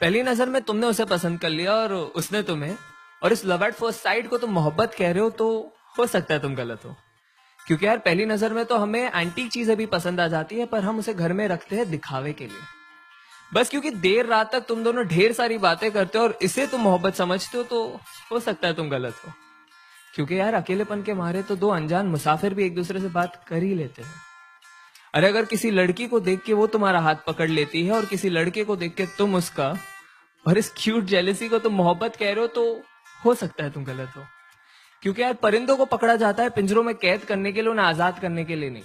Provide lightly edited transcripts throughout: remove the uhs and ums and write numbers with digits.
पहली नजर में तुमने उसे पसंद कर लिया और उसने तुम्हें, और इस लव एट फर्स्ट साइट को तुम मोहब्बत कह रहे हो, तो हो सकता है तुम गलत हो। क्योंकि यार पहली नजर में तो हमें एंटीक चीजें भी पसंद आ जाती है, पर हम उसे घर में रखते हैं दिखावे के लिए। बस क्योंकि देर रात तक तुम दोनों ढेर सारी बातें करते हो और इसे तुम मोहब्बत समझते हो, तो हो सकता है तुम गलत हो। क्योंकि यार अकेलेपन के मारे तो दो अनजान मुसाफिर भी एक दूसरे से बात कर ही लेते हैं। अरे अगर किसी लड़की को देख के वो तुम्हारा हाथ पकड़ लेती है और किसी लड़के को देख के तुम उसका, और इस क्यूट जेलेसी को तुम मोहब्बत कह रहे हो, तो हो सकता है तुम गलत हो। क्योंकि यार परिंदों को पकड़ा जाता है पिंजरों में कैद करने के लिए, उन्हें आजाद करने के लिए नहीं।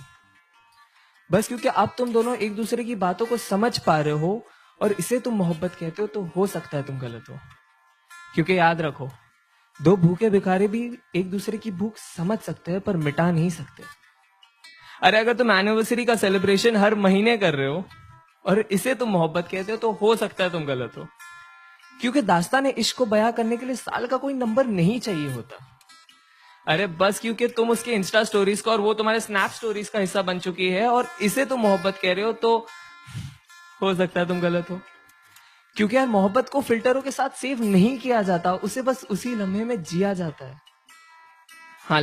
बस क्योंकि अब तुम दोनों एक दूसरे की बातों को समझ पा रहे हो और इसे तुम मोहब्बत कहते हो, तो हो सकता है तुम गलत हो। क्योंकि याद रखो, दो भूखे भिखारी भी एक दूसरे की भूख समझ सकते हैं पर मिटा नहीं सकते। अरे अगर तुम एनिवर्सरी का सेलिब्रेशन हर महीने कर रहे हो और इसे तुम मोहब्बत कहते हो, तो हो सकता है तुम गलत हो। क्योंकि दास्तान इश्क को बयां करने के लिए साल का कोई नंबर नहीं चाहिए होता। अरे बस क्योंकि तुम उसके इंस्टा स्टोरीज का और वो तुम्हारे स्नैप स्टोरीज का हिस्सा बन चुकी है और इसे तुम मोहब्बत कह रहे हो, तो हो सकता है तुम गलत हो। क्योंकि यार मोहब्बत को फिल्टरों के साथ सेव नहीं किया जाता, उसे बस उसी लम्हे में जिया जाता है। हाँ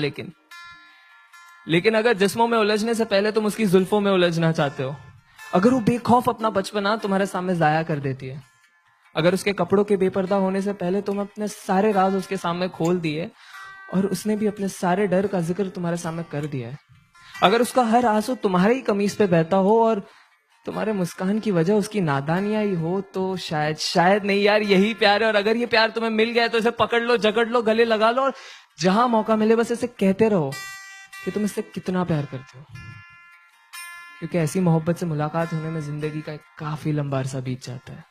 लेकिन अगर जिस्मों में उलझने से पहले तुम उसकी जुल्फों में उलझना चाहते हो, अगर वो बेखौफ अपना बचपना तुम्हारे सामने जाया कर देती है, अगर उसके कपड़ों के बेपर्दा होने से पहले तुम अपने सारे राज उसके सामने खोल दिए और उसने भी अपने सारे डर का जिक्र तुम्हारे सामने कर दिया है, अगर उसका हर आंसू तुम्हारे ही कमीज पे बहता हो और तुम्हारे मुस्कान की वजह उसकी नादानियां ही हो, तो शायद नहीं यार, यही प्यार है। और अगर ये प्यार तुम्हें मिल गया है तो इसे पकड़ लो, जकड़ लो, गले लगा लो और जहां मौका मिले बस इसे कहते रहो कि तुम इससे कितना प्यार करते हो। क्योंकि ऐसी मोहब्बत से मुलाकात होने में जिंदगी का एक काफी लंबा अरसा बीत जाता है।